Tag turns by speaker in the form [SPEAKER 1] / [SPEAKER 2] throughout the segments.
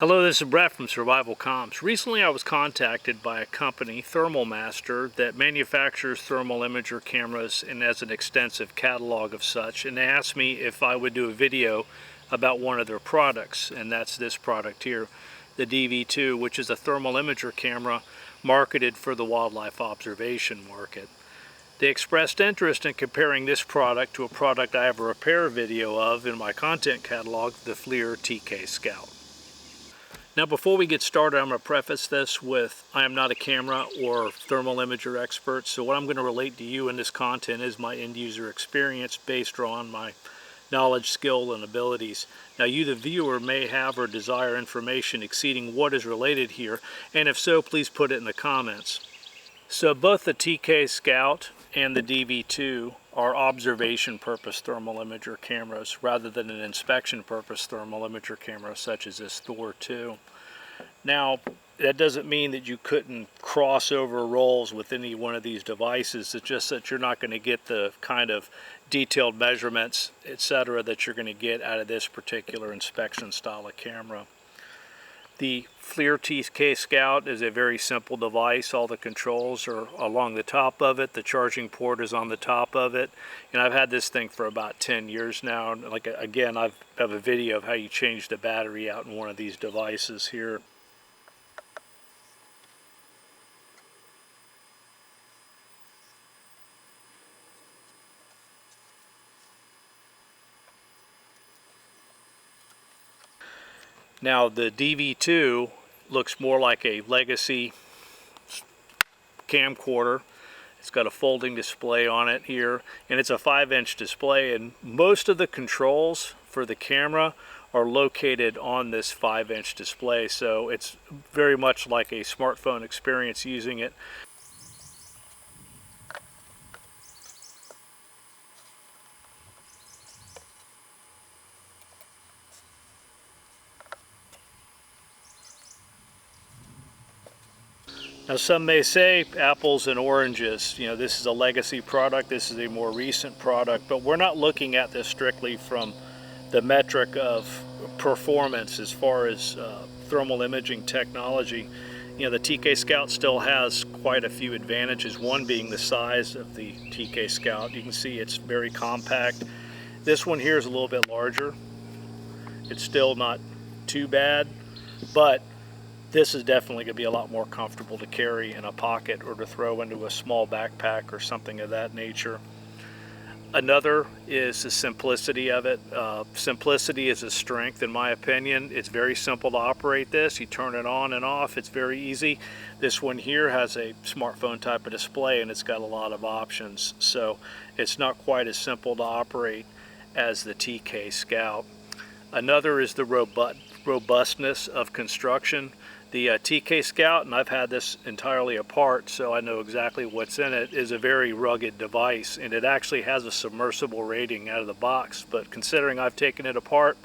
[SPEAKER 1] Hello, this is Brett from SurvivalComms. Recently I was contacted by a company, Thermal Master, that manufactures thermal imager cameras and has an extensive catalog of such, and they asked me if I would do a video about one of their products, and that's this product here, the DV2, which is a thermal imager camera marketed for the wildlife observation market. They expressed interest in comparing this product to a product I have a repair video of in my content catalog, the FLIR TK Scout. Now before we get started, I'm going to preface this with I am not a camera or thermal imager expert, so what I'm going to relate to you in this content is my end user experience based on my knowledge, skill, and abilities. Now you, the viewer, may have or desire information exceeding what is related here, and if so, please put it in the comments. So both the TK Scout and the DV2 are observation purpose thermal imager cameras rather than an inspection purpose thermal imager camera such as this Thor 2. Now that doesn't mean that you couldn't cross over roles with any one of these devices. It's just that you're not going to get the kind of detailed measurements, etc., that you're going to get out of this particular inspection style of camera. The FLIR TK Scout is a very simple device. All the controls are along the top of it. The charging port is on the top of it. And I've had this thing for about 10 years now. Like, again, I have a video of how you change the battery out in one of these devices here. Now the DV2 looks more like a legacy camcorder. It's got a folding display on it here, and it's a 5-inch display, and most of the controls for the camera are located on this 5-inch display, so it's very much like a smartphone experience using it. Now some may say apples and oranges, you know, this is a legacy product, this is a more recent product, but we're not looking at this strictly from the metric of performance as far as thermal imaging technology. You know, the TK Scout still has quite a few advantages, one being the size of the TK Scout. You can see it's very compact. This one here is a little bit larger. It's still not too bad, but this is definitely going to be a lot more comfortable to carry in a pocket or to throw into a small backpack or something of that nature. Another is the simplicity of it. Simplicity is a strength in my opinion. It's very simple to operate this. You turn it on and off. It's very easy. This one here has a smartphone type of display and it's got a lot of options. So it's not quite as simple to operate as the TK Scout. Another is the robustness of construction. The TK Scout, and I've had this entirely apart so I know exactly what's in it, is a very rugged device, and it actually has a submersible rating out of the box, but considering I've taken it apart,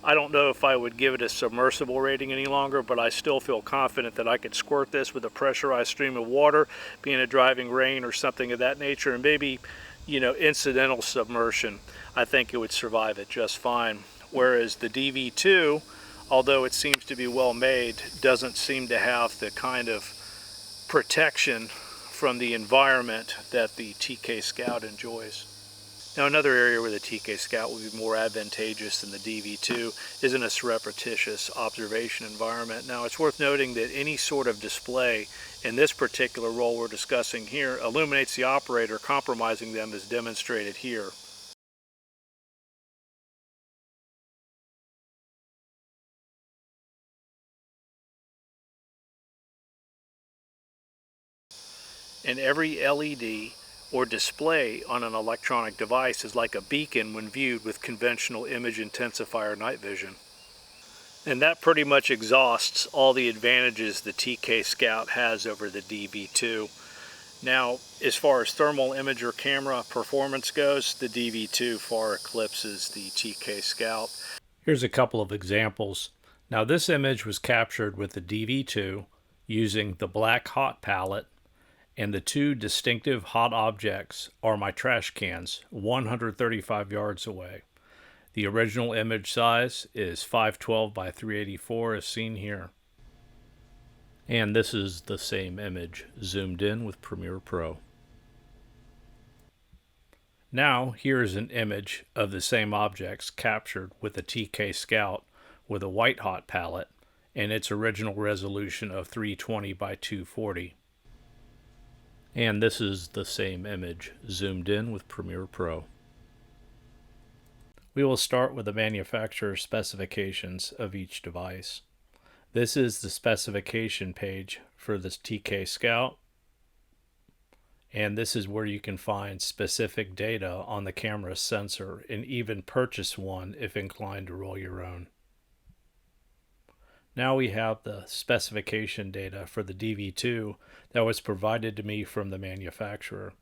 [SPEAKER 1] I don't know if I would give it a submersible rating any longer, but I still feel confident that I could squirt this with a pressurized stream of water, being a driving rain or something of that nature, and maybe, you know, incidental submersion. I think it would survive it just fine. Whereas the DV2, although it seems to be well made, doesn't seem to have the kind of protection from the environment that the TK Scout enjoys. Now another area where the TK Scout would be more advantageous than the DV2 is in a surreptitious observation environment. Now it's worth noting that any sort of display in this particular role we're discussing here illuminates the operator, compromising them as demonstrated here. And every LED or display on an electronic device is like a beacon when viewed with conventional image intensifier night vision. And that pretty much exhausts all the advantages the TK Scout has over the DV2. Now, as far as thermal imager camera performance goes, the DV2 far eclipses the TK Scout. Here's a couple of examples. Now this image was captured with the DV2 using the black hot palette, and the two distinctive hot objects are my trash cans 135 yards away. The original image size is 512 by 384 as seen here. And this is the same image zoomed in with Premiere Pro. Now here's an image of the same objects captured with a TK Scout with a white hot palette and its original resolution of 320 by 240. And this is the same image zoomed in with Premiere Pro. We will start with the manufacturer specifications of each device. This is the specification page for this TK Scout, and this is where you can find specific data on the camera sensor and even purchase one if inclined to roll your own. Now we have the specification data for the DV2 that was provided to me from the manufacturer.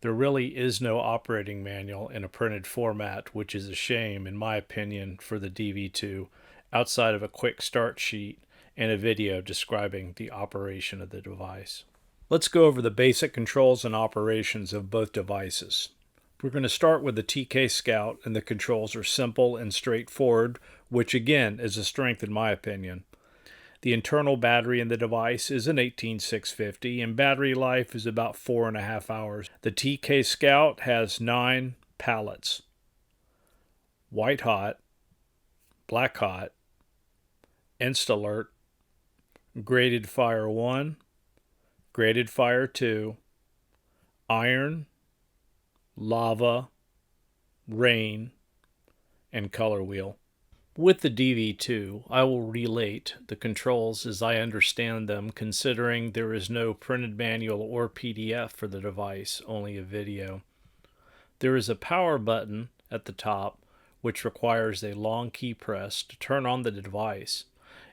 [SPEAKER 1] There really is no operating manual in a printed format, which is a shame in my opinion for the DV2, outside of a quick start sheet and a video describing the operation of the device. Let's go over the basic controls and operations of both devices. We're going to start with the TK Scout, and the controls are simple and straightforward, which again is a strength in my opinion. The internal battery in the device is an 18650 and battery life is about 4.5 hours. The TK Scout has 9 palettes: white hot, black hot, Insta-Alert, graded fire 1, graded fire 2, iron, lava, rain, and color wheel. With the DV2, I will relate the controls as I understand them, considering there is no printed manual or PDF for the device, only a video. There is a power button at the top, which requires a long key press to turn on the device.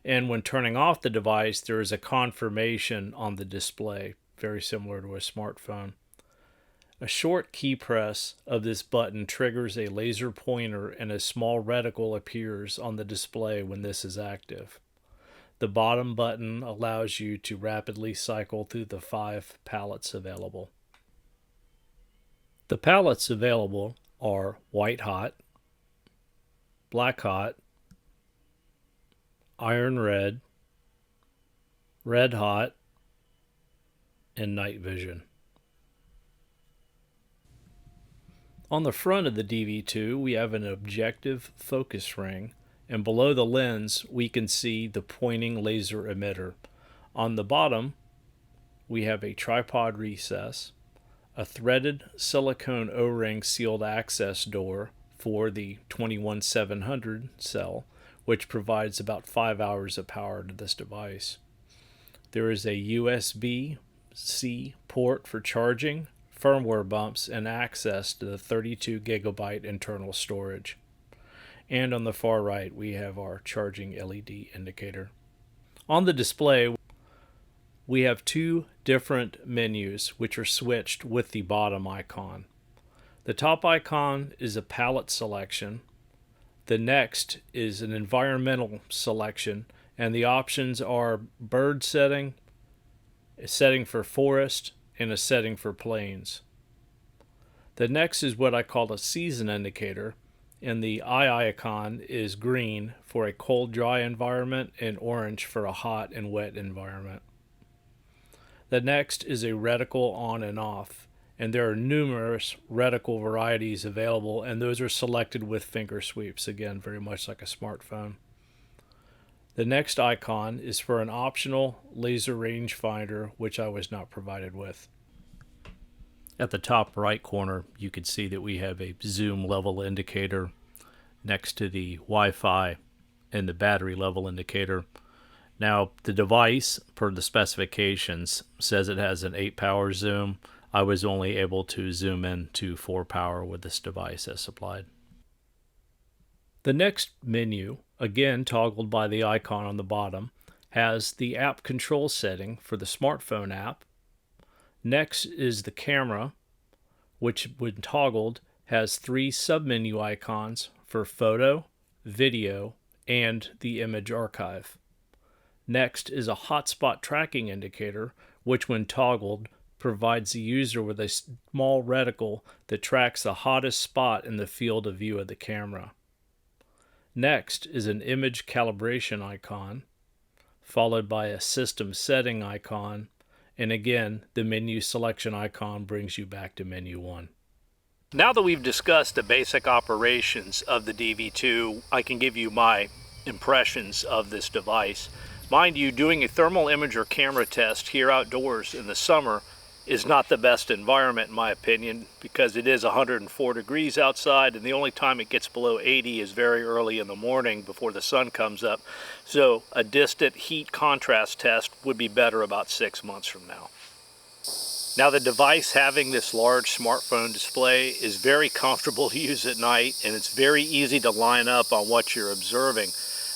[SPEAKER 1] And when turning off the device, there is a confirmation on the display, very similar to a smartphone. A short key press of this button triggers a laser pointer and a small reticle appears on the display when this is active. The bottom button allows you to rapidly cycle through the 5 palettes available. The palettes available are white hot, black hot, iron red, red hot, and night vision. On the front of the DV2, we have an objective focus ring, and below the lens, we can see the pointing laser emitter. On the bottom, we have a tripod recess, a threaded silicone O-ring sealed access door for the 21700 cell, which provides about 5 hours of power to this device. There is a USB-C port for charging, firmware bumps, and access to the 32 gigabyte internal storage. And on the far right, we have our charging LED indicator. On the display, we have 2 different menus which are switched with the bottom icon. The top icon is a palette selection. The next is an environmental selection, and the options are bird setting, a setting for forest, and a setting for plains. The next is what I call a season indicator, and the eye icon is green for a cold, dry environment and orange for a hot and wet environment. The next is a reticle on and off, and there are numerous reticle varieties available, and those are selected with finger sweeps, again very much like a smartphone. The next icon is for an optional laser rangefinder, which I was not provided with. At the top right corner, you can see that we have a zoom level indicator next to the Wi-Fi and the battery level indicator. Now, the device, per the specifications, says it has an 8-power zoom. I was only able to zoom in to 4 power with this device as supplied. The next menu, again toggled by the icon on the bottom, has the app control setting for the smartphone app. Next is the camera, which when toggled has 3 submenu icons for photo, video, and the image archive. Next is a hotspot tracking indicator, which when toggled provides the user with a small reticle that tracks the hottest spot in the field of view of the camera. Next is an image calibration icon, followed by a system setting icon, and again, the menu selection icon brings you back to menu 1. Now that we've discussed the basic operations of the DV2, I can give you my impressions of this device. Mind you, doing a thermal imager camera test here outdoors in the summer is not the best environment in my opinion, because it is 104 degrees outside and the only time it gets below 80 is very early in the morning before the sun comes up. So a distant heat contrast test would be better about 6 months from now. Now the device, having this large smartphone display, is very comfortable to use at night, and it's very easy to line up on what you're observing.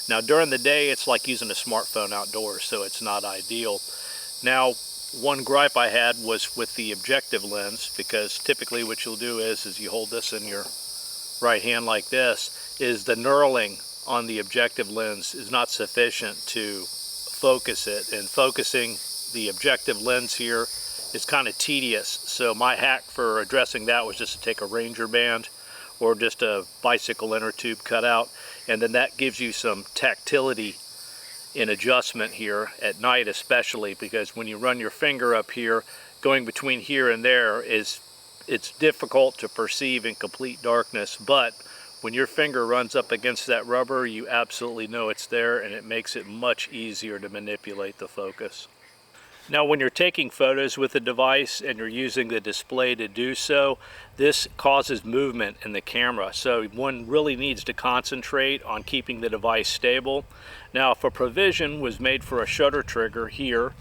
[SPEAKER 1] Now during the day it's like using a smartphone outdoors, so it's not ideal. Now one gripe I had was with the objective lens, because typically what you'll do is you hold this in your right hand like this, is the knurling on the objective lens is not sufficient to focus it, and focusing the objective lens here is kind of tedious. So my hack for addressing that was just to take a Ranger band or just a bicycle inner tube cutout, and then that gives you some tactility in adjustment here at night, especially because when you run your finger up here, going between here and there it's difficult to perceive in complete darkness, but when your finger runs up against that rubber, you absolutely know it's there, and it makes it much easier to manipulate the focus. Now when you're taking photos with the device and you're using the display to do so, this causes movement in the camera, so one really needs to concentrate on keeping the device stable. Now if a provision was made for a shutter trigger here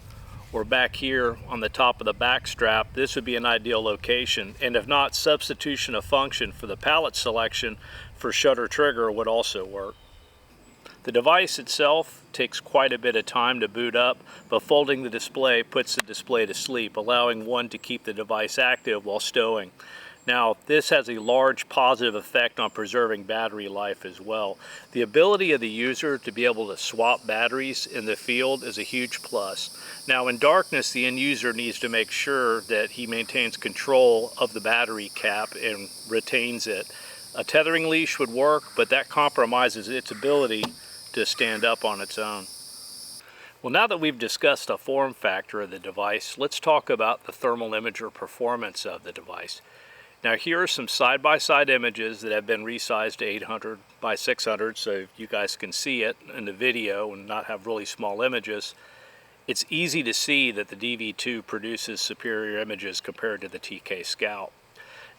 [SPEAKER 1] or back here on the top of the back strap, this would be an ideal location, and if not, substitution of function for the palette selection for shutter trigger would also work. The device itself takes quite a bit of time to boot up, but folding the display puts the display to sleep, allowing one to keep the device active while stowing. Now, this has a large positive effect on preserving battery life as well. The ability of the user to be able to swap batteries in the field is a huge plus. Now, in darkness, the end user needs to make sure that he maintains control of the battery cap and retains it. A tethering leash would work, but that compromises its ability to stand up on its own. Well, now that we've discussed the form factor of the device, let's talk about the thermal imager performance of the device. Now here are some side-by-side images that have been resized to 800 by 600 so you guys can see it in the video and not have really small images. It's easy to see that the DV2 produces superior images compared to the TK Scout.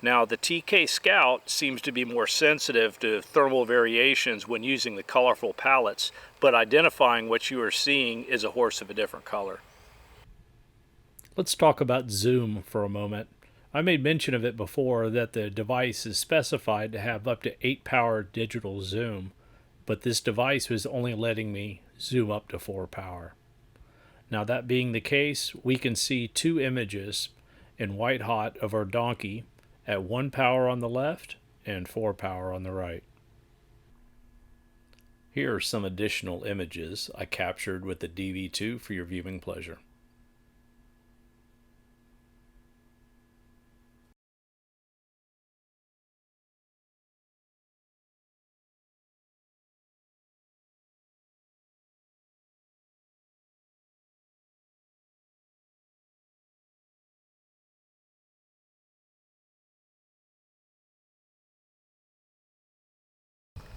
[SPEAKER 1] Now the TK Scout seems to be more sensitive to thermal variations when using the colorful palettes, but identifying what you are seeing is a horse of a different color. Let's talk about zoom for a moment. I made mention of it before that the device is specified to have up to 8 power digital zoom, but this device was only letting me zoom up to 4 power. Now that being the case, we can see 2 images in white hot of our donkey at 1 power on the left and 4 power on the right. Here are some additional images I captured with the DV2 for your viewing pleasure.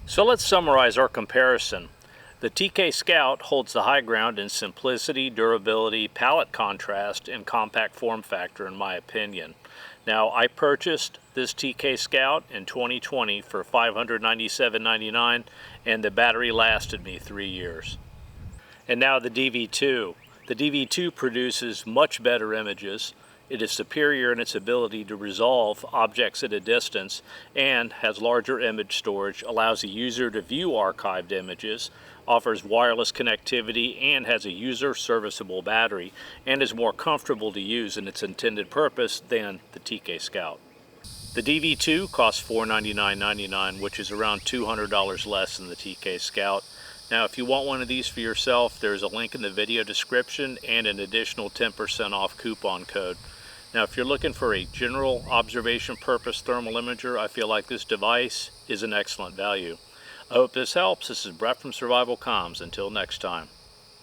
[SPEAKER 1] So let's summarize our comparison. The TK Scout holds the high ground in simplicity, durability, palette contrast, and compact form factor in my opinion. Now, I purchased this TK Scout in 2020 for $597.99, and the battery lasted me 3 years. And now the DV2. The DV2 produces much better images. It is superior in its ability to resolve objects at a distance and has larger image storage, allows the user to view archived images, offers wireless connectivity, and has a user-serviceable battery, and is more comfortable to use in its intended purpose than the TK Scout. The DV2 costs $499.99, which is around $200 less than the TK Scout. Now, if you want one of these for yourself, there's a link in the video description and an additional 10% off coupon code. Now, if you're looking for a general observation purpose thermal imager, I feel like this device is an excellent value. I hope this helps. This is Brett from SurvivalComms. Until next time.